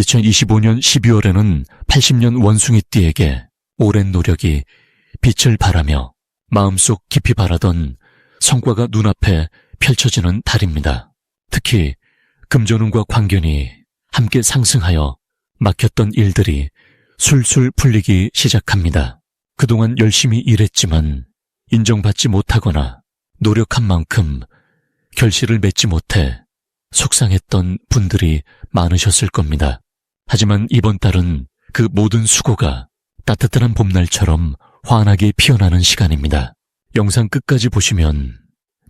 2025년 12월에는 80년 원숭이띠에게 오랜 노력이 빛을 발하며 마음속 깊이 바라던 성과가 눈앞에 펼쳐지는 달입니다. 특히 금전운과 관견이 함께 상승하여 막혔던 일들이 술술 풀리기 시작합니다. 그동안 열심히 일했지만 인정받지 못하거나 노력한 만큼 결실을 맺지 못해 속상했던 분들이 많으셨을 겁니다. 하지만 이번 달은 그 모든 수고가 따뜻한 봄날처럼 환하게 피어나는 시간입니다. 영상 끝까지 보시면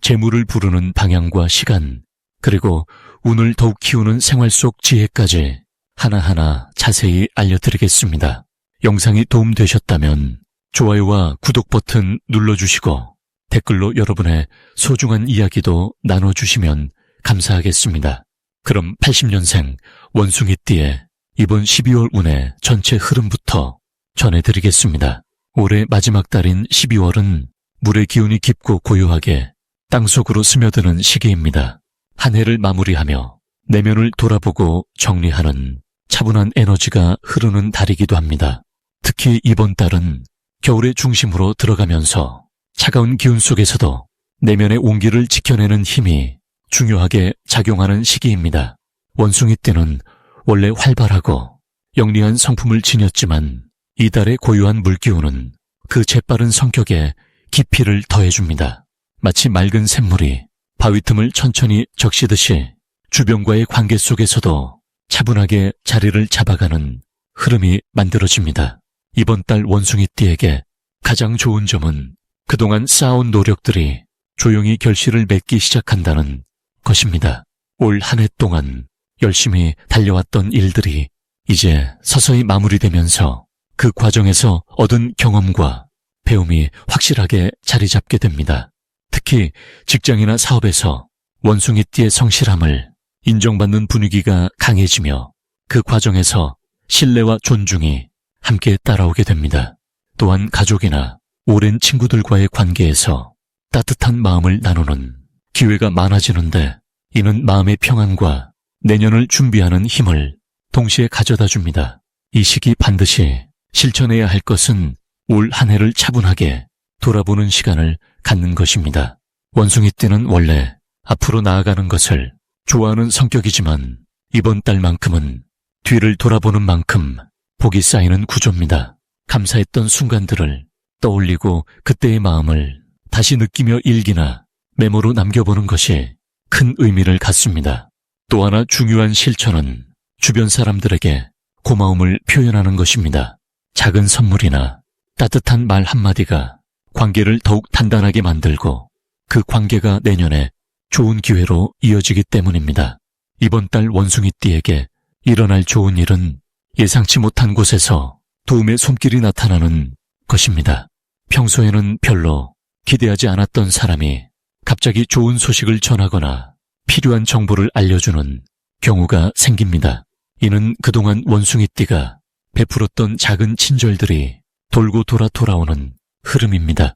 재물을 부르는 방향과 시간, 그리고 운을 더욱 키우는 생활 속 지혜까지 하나하나 자세히 알려드리겠습니다. 영상이 도움되셨다면 좋아요와 구독 버튼 눌러주시고 댓글로 여러분의 소중한 이야기도 나눠주시면 감사하겠습니다. 그럼 80년생 원숭이띠의 이번 12월 운의 전체 흐름부터 전해드리겠습니다. 올해 마지막 달인 12월은 물의 기운이 깊고 고요하게 땅속으로 스며드는 시기입니다. 한 해를 마무리하며 내면을 돌아보고 정리하는 차분한 에너지가 흐르는 달이기도 합니다. 특히 이번 달은 겨울의 중심으로 들어가면서 차가운 기운 속에서도 내면의 온기를 지켜내는 힘이 중요하게 작용하는 시기입니다. 원숭이띠는 원래 활발하고 영리한 성품을 지녔지만 이달의 고요한 물기운은 그 재빠른 성격에 깊이를 더해줍니다. 마치 맑은 샘물이 바위 틈을 천천히 적시듯이 주변과의 관계 속에서도 차분하게 자리를 잡아가는 흐름이 만들어집니다. 이번 달 원숭이띠에게 가장 좋은 점은 그동안 쌓아온 노력들이 조용히 결실을 맺기 시작한다는 것입니다. 올 한 해 동안 열심히 달려왔던 일들이 이제 서서히 마무리되면서 그 과정에서 얻은 경험과 배움이 확실하게 자리 잡게 됩니다. 특히 직장이나 사업에서 원숭이띠의 성실함을 인정받는 분위기가 강해지며 그 과정에서 신뢰와 존중이 함께 따라오게 됩니다. 또한 가족이나 오랜 친구들과의 관계에서 따뜻한 마음을 나누는 기회가 많아지는데 이는 마음의 평안과 내년을 준비하는 힘을 동시에 가져다 줍니다. 이 시기 반드시 실천해야 할 것은 올 한 해를 차분하게 돌아보는 시간을 갖는 것입니다. 원숭이띠는 원래 앞으로 나아가는 것을 좋아하는 성격이지만 이번 달만큼은 뒤를 돌아보는 만큼 복이 쌓이는 구조입니다. 감사했던 순간들을 떠올리고 그때의 마음을 다시 느끼며 일기나 메모로 남겨보는 것이 큰 의미를 갖습니다. 또 하나 중요한 실천은 주변 사람들에게 고마움을 표현하는 것입니다. 작은 선물이나 따뜻한 말 한마디가 관계를 더욱 단단하게 만들고 그 관계가 내년에 좋은 기회로 이어지기 때문입니다. 이번 달 원숭이띠에게 일어날 좋은 일은 예상치 못한 곳에서 도움의 손길이 나타나는 것입니다. 평소에는 별로 기대하지 않았던 사람이 갑자기 좋은 소식을 전하거나 필요한 정보를 알려주는 경우가 생깁니다. 이는 그동안 원숭이띠가 베풀었던 작은 친절들이 돌고 돌아 돌아오는 흐름입니다.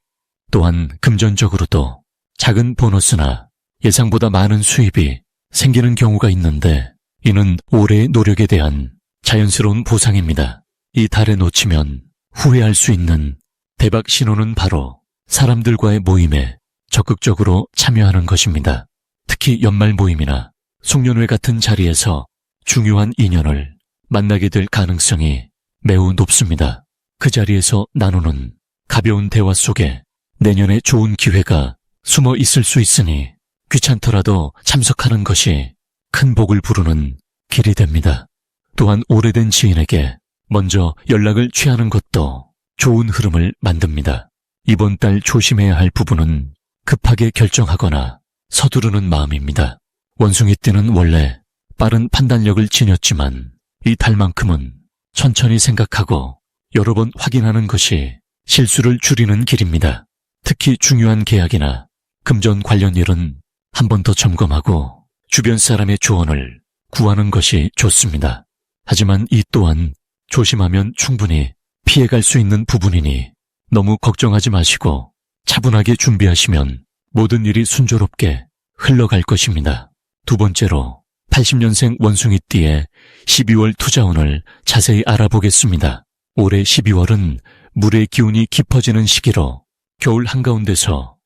또한 금전적으로도 작은 보너스나 예상보다 많은 수입이 생기는 경우가 있는데 이는 올해의 노력에 대한 자연스러운 보상입니다. 이 달에 놓치면 후회할 수 있는 대박 신호는 바로 사람들과의 모임에 적극적으로 참여하는 것입니다. 특히 연말 모임이나 송년회 같은 자리에서 중요한 인연을 만나게 될 가능성이 매우 높습니다. 그 자리에서 나누는 가벼운 대화 속에 내년에 좋은 기회가 숨어 있을 수 있으니 귀찮더라도 참석하는 것이 큰 복을 부르는 길이 됩니다. 또한 오래된 지인에게 먼저 연락을 취하는 것도 좋은 흐름을 만듭니다. 이번 달 조심해야 할 부분은 급하게 결정하거나 서두르는 마음입니다. 원숭이띠는 원래 빠른 판단력을 지녔지만 이 달만큼은 천천히 생각하고 여러 번 확인하는 것이 실수를 줄이는 길입니다. 특히 중요한 계약이나 금전 관련 일은 한 번 더 점검하고 주변 사람의 조언을 구하는 것이 좋습니다. 하지만 이 또한 조심하면 충분히 피해갈 수 있는 부분이니 너무 걱정하지 마시고 차분하게 준비하시면 모든 일이 순조롭게 흘러갈 것입니다. 두 번째로 80년생 원숭이띠의 12월 투자운을 자세히 알아보겠습니다. 올해 12월은 물의 기운이 깊어지는 시기로 겨울 한가운데서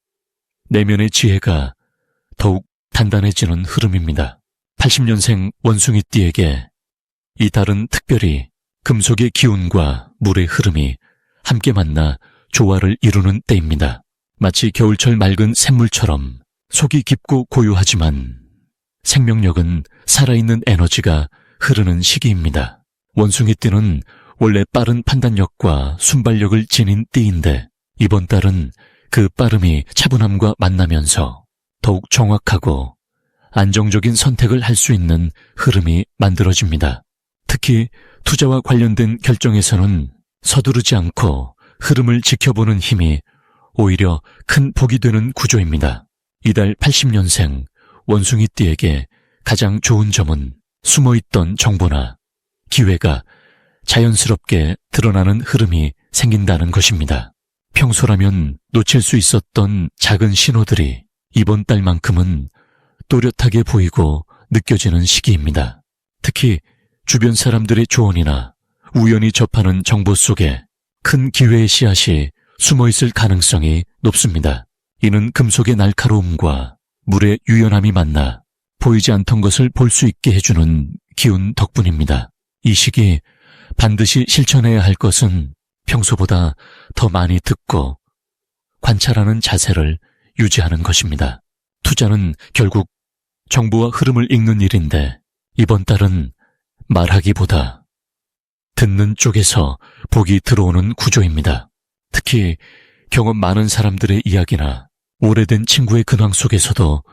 내면의 지혜가 더욱 단단해지는 흐름입니다. 80년생 원숭이띠에게 이 달은 특별히 금속의 기운과 물의 흐름이 함께 만나 조화를 이루는 때입니다. 마치 겨울철 맑은 샘물처럼 속이 깊고 고요하지만 생명력은 살아있는 에너지가 흐르는 시기입니다. 원숭이띠는 원래 빠른 판단력과 순발력을 지닌 띠인데 이번 달은 그 빠름이 차분함과 만나면서 더욱 정확하고 안정적인 선택을 할 수 있는 흐름이 만들어집니다. 특히 투자와 관련된 결정에서는 서두르지 않고 흐름을 지켜보는 힘이 오히려 큰 복이 되는 구조입니다. 이달 80년생 원숭이띠에게 가장 좋은 점은 숨어있던 정보나 기회가 자연스럽게 드러나는 흐름이 생긴다는 것입니다. 평소라면 놓칠 수 있었던 작은 신호들이 이번 달만큼은 또렷하게 보이고 느껴지는 시기입니다. 특히 주변 사람들의 조언이나 우연히 접하는 정보 속에 큰 기회의 씨앗이 숨어있을 가능성이 높습니다. 이는 금속의 날카로움과 물의 유연함이 만나 보이지 않던 것을 볼 수 있게 해주는 기운 덕분입니다. 이 시기 반드시 실천해야 할 것은 평소보다 더 많이 듣고 관찰하는 자세를 유지하는 것입니다. 투자는 결국 정보와 흐름을 읽는 일인데 이번 달은 말하기보다 듣는 쪽에서 복이 들어오는 구조입니다. 특히 경험 많은 사람들의 이야기나 오래된 친구의 근황 속에서도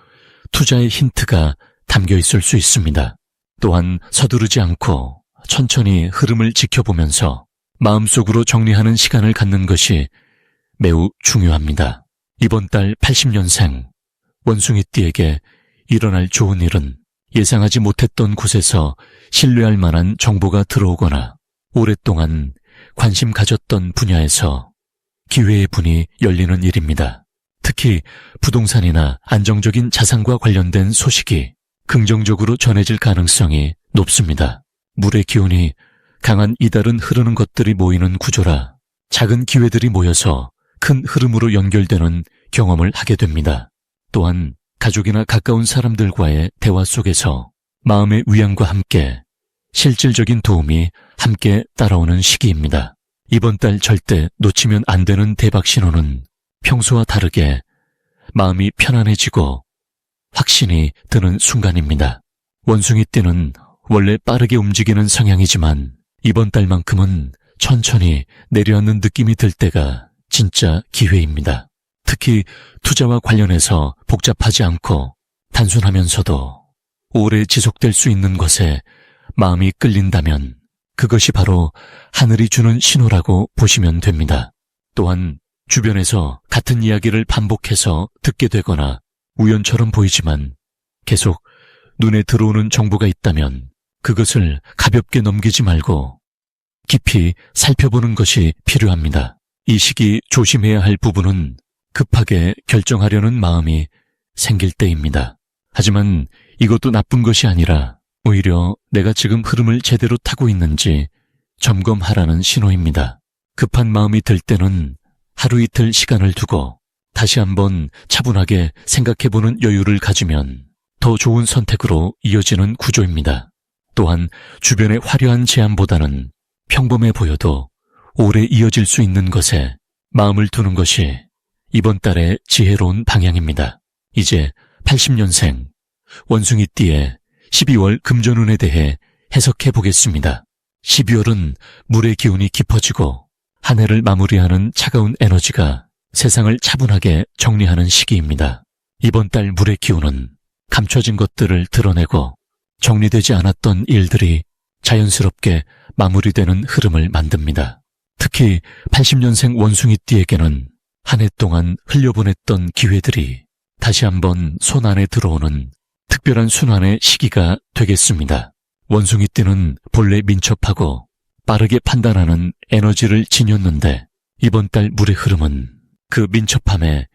투자의 힌트가 담겨 있을 수 있습니다. 또한 서두르지 않고 천천히 흐름을 지켜보면서 마음속으로 정리하는 시간을 갖는 것이 매우 중요합니다. 이번 달 80년생 원숭이띠에게 일어날 좋은 일은 예상하지 못했던 곳에서 신뢰할 만한 정보가 들어오거나 오랫동안 관심 가졌던 분야에서 기회의 문이 열리는 일입니다. 특히 부동산이나 안정적인 자산과 관련된 소식이 긍정적으로 전해질 가능성이 높습니다. 물의 기운이 강한 이달은 흐르는 것들이 모이는 구조라 작은 기회들이 모여서 큰 흐름으로 연결되는 경험을 하게 됩니다. 또한 가족이나 가까운 사람들과의 대화 속에서 마음의 위안과 함께 실질적인 도움이 함께 따라오는 시기입니다. 이번 달 절대 놓치면 안 되는 대박 신호는 평소와 다르게 마음이 편안해지고 확신이 드는 순간입니다. 원숭이띠는 원래 빠르게 움직이는 성향이지만 이번 달만큼은 천천히 내려앉는 느낌이 들 때가 진짜 기회입니다. 특히 투자와 관련해서 복잡하지 않고 단순하면서도 오래 지속될 수 있는 것에 마음이 끌린다면 그것이 바로 하늘이 주는 신호라고 보시면 됩니다. 또한 주변에서 같은 이야기를 반복해서 듣게 되거나 우연처럼 보이지만 계속 눈에 들어오는 정보가 있다면 그것을 가볍게 넘기지 말고 깊이 살펴보는 것이 필요합니다. 이 시기 조심해야 할 부분은 급하게 결정하려는 마음이 생길 때입니다. 하지만 이것도 나쁜 것이 아니라 오히려 내가 지금 흐름을 제대로 타고 있는지 점검하라는 신호입니다. 급한 마음이 들 때는 하루 이틀 시간을 두고 다시 한번 차분하게 생각해보는 여유를 가지면 더 좋은 선택으로 이어지는 구조입니다. 또한 주변의 화려한 제안보다는 평범해 보여도 오래 이어질 수 있는 것에 마음을 두는 것이 이번 달의 지혜로운 방향입니다. 이제 80년생 원숭이띠의 12월 금전운에 대해 해석해 보겠습니다. 12월은 물의 기운이 깊어지고 한 해를 마무리하는 차가운 에너지가 세상을 차분하게 정리하는 시기입니다. 이번 달 물의 기운은 감춰진 것들을 드러내고 정리되지 않았던 일들이 자연스럽게 마무리되는 흐름을 만듭니다. 특히 80년생 원숭이띠에게는 한 해 동안 흘려보냈던 기회들이 다시 한번 손 안에 들어오는 특별한 순환의 시기가 되겠습니다. 원숭이띠는 본래 민첩하고 빠르게 판단하는 에너지를 지녔는데 이번 달 물의 흐름은 그 민첩함에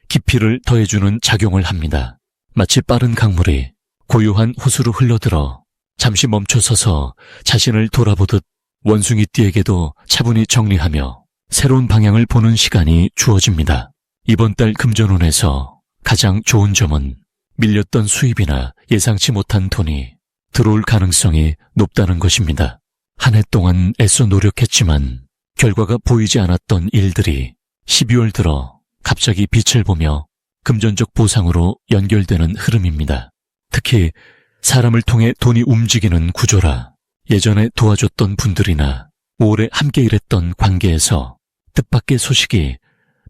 깊이를 더해주는 작용을 합니다. 마치 빠른 강물이 고요한 호수로 흘러들어 잠시 멈춰서서 자신을 돌아보듯 원숭이띠에게도 차분히 정리하며 새로운 방향을 보는 시간이 주어집니다. 이번 달 금전운에서 가장 좋은 점은 밀렸던 수입이나 예상치 못한 돈이 들어올 가능성이 높다는 것입니다. 한 해 동안 애써 노력했지만 결과가 보이지 않았던 일들이 12월 들어 갑자기 빛을 보며 금전적 보상으로 연결되는 흐름입니다. 특히 사람을 통해 돈이 움직이는 구조라 예전에 도와줬던 분들이나 오래 함께 일했던 관계에서 뜻밖의 소식이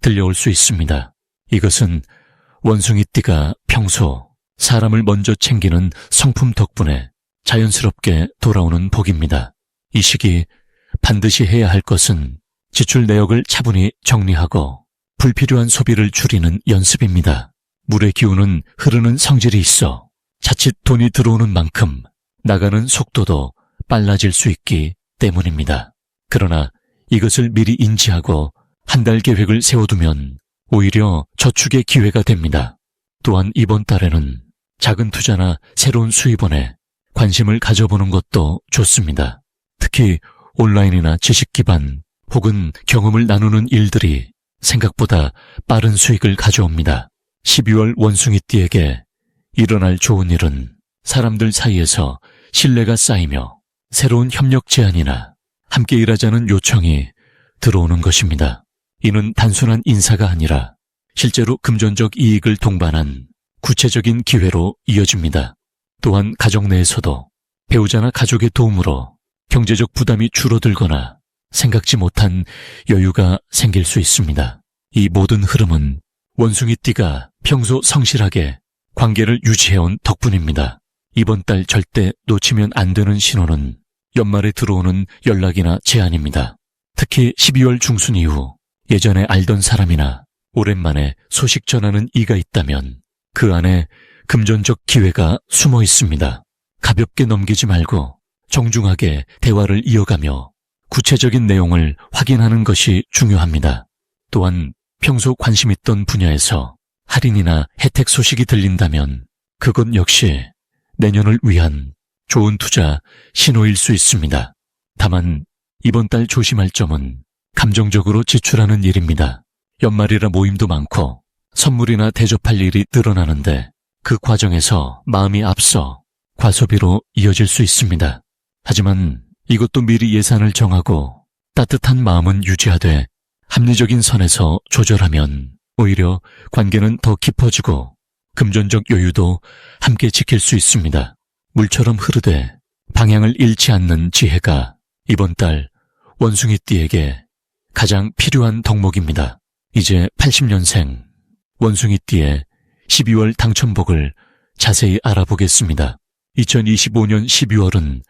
들려올 수 있습니다. 이것은 원숭이띠가 평소 사람을 먼저 챙기는 성품 덕분에 자연스럽게 돌아오는 복입니다. 이 시기 반드시 해야 할 것은 지출 내역을 차분히 정리하고 불필요한 소비를 줄이는 연습입니다. 물의 기운은 흐르는 성질이 있어 자칫 돈이 들어오는 만큼 나가는 속도도 빨라질 수 있기 때문입니다. 그러나 이것을 미리 인지하고 한 달 계획을 세워두면 오히려 저축의 기회가 됩니다. 또한 이번 달에는 작은 투자나 새로운 수입원에 관심을 가져보는 것도 좋습니다. 특히 온라인이나 지식 기반 혹은 경험을 나누는 일들이 생각보다 빠른 수익을 가져옵니다. 12월 원숭이띠에게 일어날 좋은 일은 사람들 사이에서 신뢰가 쌓이며 새로운 협력 제안이나 함께 일하자는 요청이 들어오는 것입니다. 이는 단순한 인사가 아니라 실제로 금전적 이익을 동반한 구체적인 기회로 이어집니다. 또한 가정 내에서도 배우자나 가족의 도움으로 경제적 부담이 줄어들거나 생각지 못한 여유가 생길 수 있습니다. 이 모든 흐름은 원숭이띠가 평소 성실하게 관계를 유지해온 덕분입니다. 이번 달 절대 놓치면 안 되는 신호는 연말에 들어오는 연락이나 제안입니다. 특히 12월 중순 이후 예전에 알던 사람이나 오랜만에 소식 전하는 이가 있다면 그 안에 금전적 기회가 숨어 있습니다. 가볍게 넘기지 말고 정중하게 대화를 이어가며 구체적인 내용을 확인하는 것이 중요합니다. 또한 평소 관심 있던 분야에서 할인이나 혜택 소식이 들린다면 그것 역시 내년을 위한 좋은 투자 신호일 수 있습니다. 다만 이번 달 조심할 점은 감정적으로 지출하는 일입니다. 연말이라 모임도 많고 선물이나 대접할 일이 늘어나는데 그 과정에서 마음이 앞서 과소비로 이어질 수 있습니다. 하지만 이것도 미리 예산을 정하고 따뜻한 마음은 유지하되 합리적인 선에서 조절하면 오히려 관계는 더 깊어지고 금전적 여유도 함께 지킬 수 있습니다. 물처럼 흐르되 방향을 잃지 않는 지혜가 이번 달 원숭이띠에게 가장 필요한 덕목입니다. 이제 80년생 원숭이띠의 12월 당첨복을 자세히 알아보겠습니다. 2025년 12월은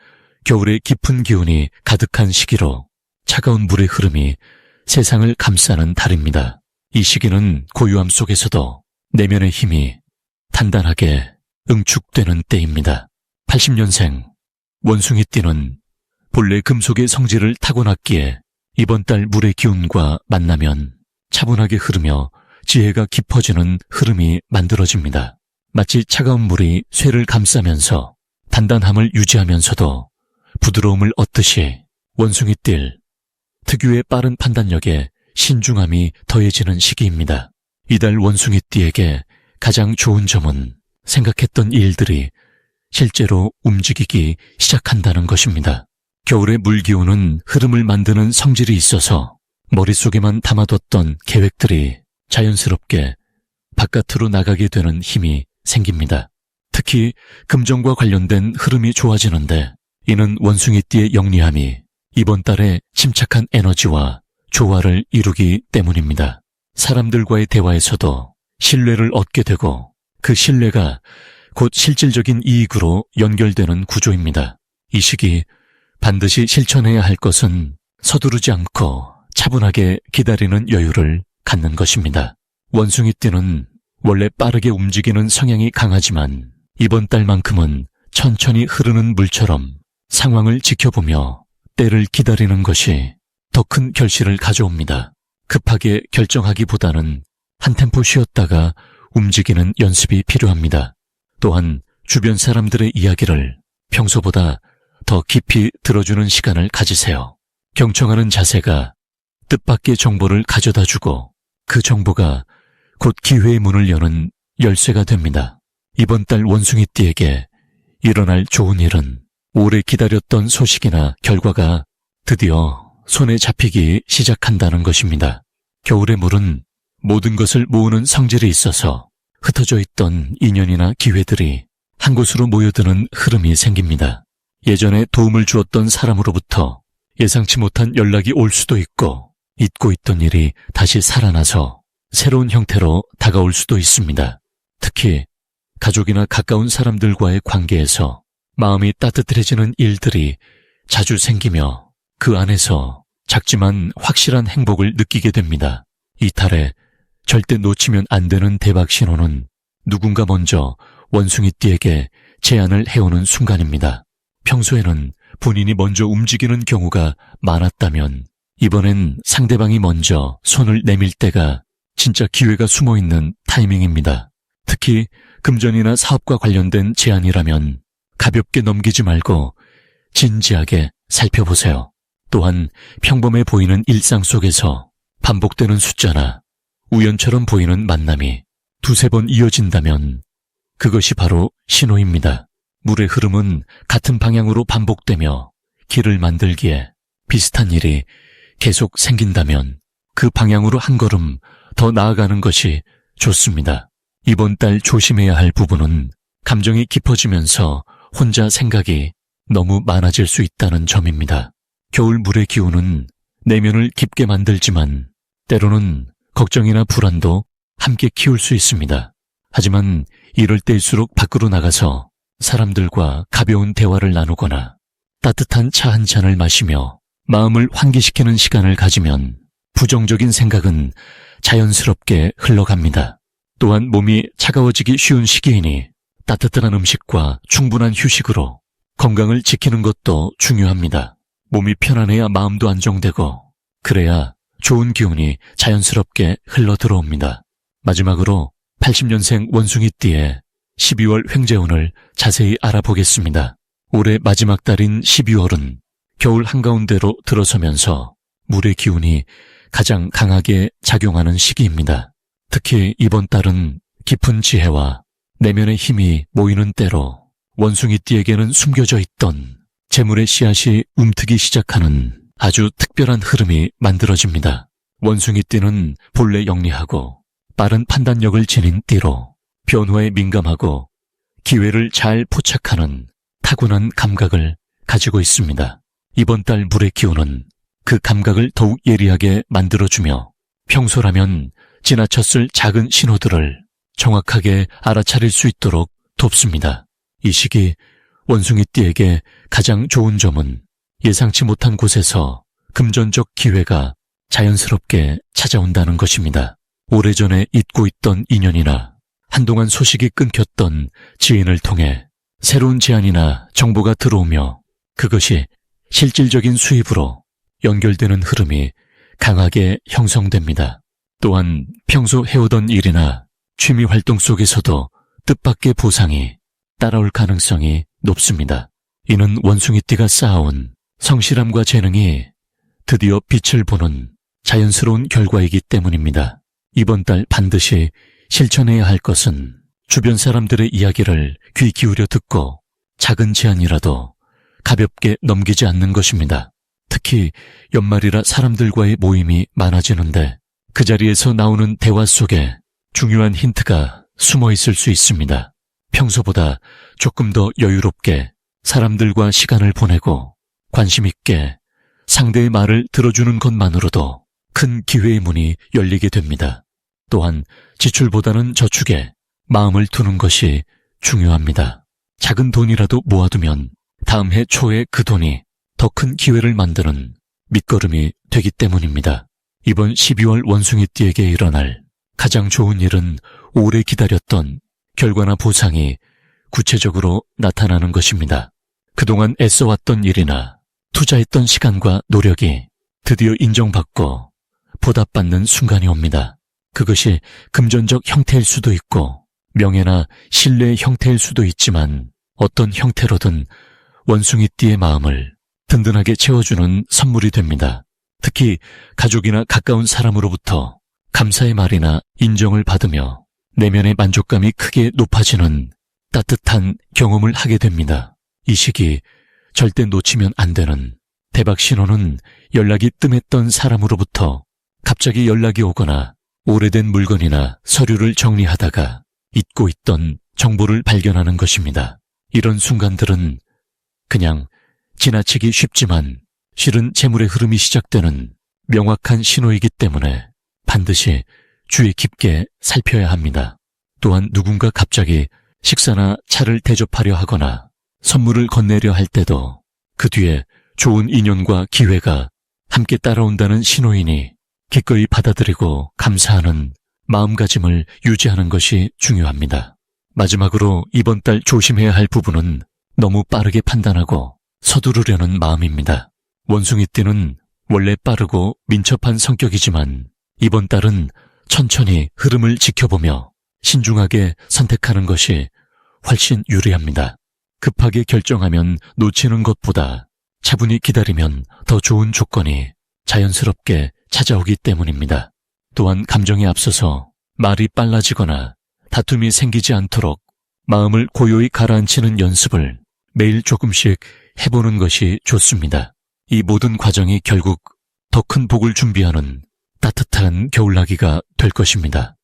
겨울의 깊은 기운이 가득한 시기로 차가운 물의 흐름이 세상을 감싸는 달입니다. 이 시기는 고요함 속에서도 내면의 힘이 단단하게 응축되는 때입니다. 80년생 원숭이띠는 본래 금속의 성질을 타고났기에 이번 달 물의 기운과 만나면 차분하게 흐르며 지혜가 깊어지는 흐름이 만들어집니다. 마치 차가운 물이 쇠를 감싸면서 단단함을 유지하면서도 부드러움을 얻듯이 원숭이띠 특유의 빠른 판단력에 신중함이 더해지는 시기입니다. 이달 원숭이띠에게 가장 좋은 점은 생각했던 일들이 실제로 움직이기 시작한다는 것입니다. 겨울의 물기운은 흐름을 만드는 성질이 있어서 머릿속에만 담아뒀던 계획들이 자연스럽게 바깥으로 나가게 되는 힘이 생깁니다. 특히 금전과 관련된 흐름이 좋아지는데 이는 원숭이띠의 영리함이 이번 달에 침착한 에너지와 조화를 이루기 때문입니다. 사람들과의 대화에서도 신뢰를 얻게 되고 그 신뢰가 곧 실질적인 이익으로 연결되는 구조입니다. 이 시기 반드시 실천해야 할 것은 서두르지 않고 차분하게 기다리는 여유를 갖는 것입니다. 원숭이띠는 원래 빠르게 움직이는 성향이 강하지만 이번 달만큼은 천천히 흐르는 물처럼 상황을 지켜보며 때를 기다리는 것이 더 큰 결실을 가져옵니다. 급하게 결정하기보다는 한 템포 쉬었다가 움직이는 연습이 필요합니다. 또한 주변 사람들의 이야기를 평소보다 더 깊이 들어주는 시간을 가지세요. 경청하는 자세가 뜻밖의 정보를 가져다주고 그 정보가 곧 기회의 문을 여는 열쇠가 됩니다. 이번 달 원숭이띠에게 일어날 좋은 일은 오래 기다렸던 소식이나 결과가 드디어 손에 잡히기 시작한다는 것입니다. 겨울의 물은 모든 것을 모으는 성질이 있어서 흩어져 있던 인연이나 기회들이 한 곳으로 모여드는 흐름이 생깁니다. 예전에 도움을 주었던 사람으로부터 예상치 못한 연락이 올 수도 있고 잊고 있던 일이 다시 살아나서 새로운 형태로 다가올 수도 있습니다. 특히 가족이나 가까운 사람들과의 관계에서 마음이 따뜻해지는 일들이 자주 생기며 그 안에서 작지만 확실한 행복을 느끼게 됩니다. 이 달에 절대 놓치면 안 되는 대박 신호는 누군가 먼저 원숭이띠에게 제안을 해오는 순간입니다. 평소에는 본인이 먼저 움직이는 경우가 많았다면 이번엔 상대방이 먼저 손을 내밀 때가 진짜 기회가 숨어있는 타이밍입니다. 특히 금전이나 사업과 관련된 제안이라면 가볍게 넘기지 말고 진지하게 살펴보세요. 또한 평범해 보이는 일상 속에서 반복되는 숫자나 우연처럼 보이는 만남이 두세 번 이어진다면 그것이 바로 신호입니다. 물의 흐름은 같은 방향으로 반복되며 길을 만들기에 비슷한 일이 계속 생긴다면 그 방향으로 한 걸음 더 나아가는 것이 좋습니다. 이번 달 조심해야 할 부분은 감정이 깊어지면서 혼자 생각이 너무 많아질 수 있다는 점입니다. 겨울 물의 기운은 내면을 깊게 만들지만 때로는 걱정이나 불안도 함께 키울 수 있습니다. 하지만 이럴 때일수록 밖으로 나가서 사람들과 가벼운 대화를 나누거나 따뜻한 차 한 잔을 마시며 마음을 환기시키는 시간을 가지면 부정적인 생각은 자연스럽게 흘러갑니다. 또한 몸이 차가워지기 쉬운 시기이니 따뜻한 음식과 충분한 휴식으로 건강을 지키는 것도 중요합니다. 몸이 편안해야 마음도 안정되고 그래야 좋은 기운이 자연스럽게 흘러 들어옵니다. 마지막으로 80년생 원숭이띠의 12월 횡재운을 자세히 알아보겠습니다. 올해 마지막 달인 12월은 겨울 한가운데로 들어서면서 물의 기운이 가장 강하게 작용하는 시기입니다. 특히 이번 달은 깊은 지혜와 내면의 힘이 모이는 때로 원숭이띠에게는 숨겨져 있던 재물의 씨앗이 움트기 시작하는 아주 특별한 흐름이 만들어집니다. 원숭이띠는 본래 영리하고 빠른 판단력을 지닌 띠로 변화에 민감하고 기회를 잘 포착하는 타고난 감각을 가지고 있습니다. 이번 달 물의 기운은 그 감각을 더욱 예리하게 만들어주며 평소라면 지나쳤을 작은 신호들을 정확하게 알아차릴 수 있도록 돕습니다. 이 시기 원숭이띠에게 가장 좋은 점은 예상치 못한 곳에서 금전적 기회가 자연스럽게 찾아온다는 것입니다. 오래전에 잊고 있던 인연이나 한동안 소식이 끊겼던 지인을 통해 새로운 제안이나 정보가 들어오며 그것이 실질적인 수입으로 연결되는 흐름이 강하게 형성됩니다. 또한 평소 해오던 일이나 취미 활동 속에서도 뜻밖의 보상이 따라올 가능성이 높습니다. 이는 원숭이띠가 쌓아온 성실함과 재능이 드디어 빛을 보는 자연스러운 결과이기 때문입니다. 이번 달 반드시 실천해야 할 것은 주변 사람들의 이야기를 귀 기울여 듣고 작은 제안이라도 가볍게 넘기지 않는 것입니다. 특히 연말이라 사람들과의 모임이 많아지는데 그 자리에서 나오는 대화 속에 중요한 힌트가 숨어 있을 수 있습니다. 평소보다 조금 더 여유롭게 사람들과 시간을 보내고 관심 있게 상대의 말을 들어주는 것만으로도 큰 기회의 문이 열리게 됩니다. 또한 지출보다는 저축에 마음을 두는 것이 중요합니다. 작은 돈이라도 모아두면 다음 해 초에 그 돈이 더 큰 기회를 만드는 밑거름이 되기 때문입니다. 이번 12월 원숭이띠에게 일어날 가장 좋은 일은 오래 기다렸던 결과나 보상이 구체적으로 나타나는 것입니다. 그동안 애써왔던 일이나 투자했던 시간과 노력이 드디어 인정받고 보답받는 순간이 옵니다. 그것이 금전적 형태일 수도 있고 명예나 신뢰의 형태일 수도 있지만 어떤 형태로든 원숭이띠의 마음을 든든하게 채워주는 선물이 됩니다. 특히 가족이나 가까운 사람으로부터 감사의 말이나 인정을 받으며 내면의 만족감이 크게 높아지는 따뜻한 경험을 하게 됩니다. 이 시기 절대 놓치면 안 되는 대박 신호는 연락이 뜸했던 사람으로부터 갑자기 연락이 오거나 오래된 물건이나 서류를 정리하다가 잊고 있던 정보를 발견하는 것입니다. 이런 순간들은 그냥 지나치기 쉽지만 실은 재물의 흐름이 시작되는 명확한 신호이기 때문에 반드시 주의 깊게 살펴야 합니다. 또한 누군가 갑자기 식사나 차를 대접하려 하거나 선물을 건네려 할 때도 그 뒤에 좋은 인연과 기회가 함께 따라온다는 신호이니 기꺼이 받아들이고 감사하는 마음가짐을 유지하는 것이 중요합니다. 마지막으로 이번 달 조심해야 할 부분은 너무 빠르게 판단하고 서두르려는 마음입니다. 원숭이띠는 원래 빠르고 민첩한 성격이지만 이번 달은 천천히 흐름을 지켜보며 신중하게 선택하는 것이 훨씬 유리합니다. 급하게 결정하면 놓치는 것보다 차분히 기다리면 더 좋은 조건이 자연스럽게 찾아오기 때문입니다. 또한 감정에 앞서서 말이 빨라지거나 다툼이 생기지 않도록 마음을 고요히 가라앉히는 연습을 매일 조금씩 해보는 것이 좋습니다. 이 모든 과정이 결국 더 큰 복을 준비하는 따뜻한 겨울나기가 될 것입니다.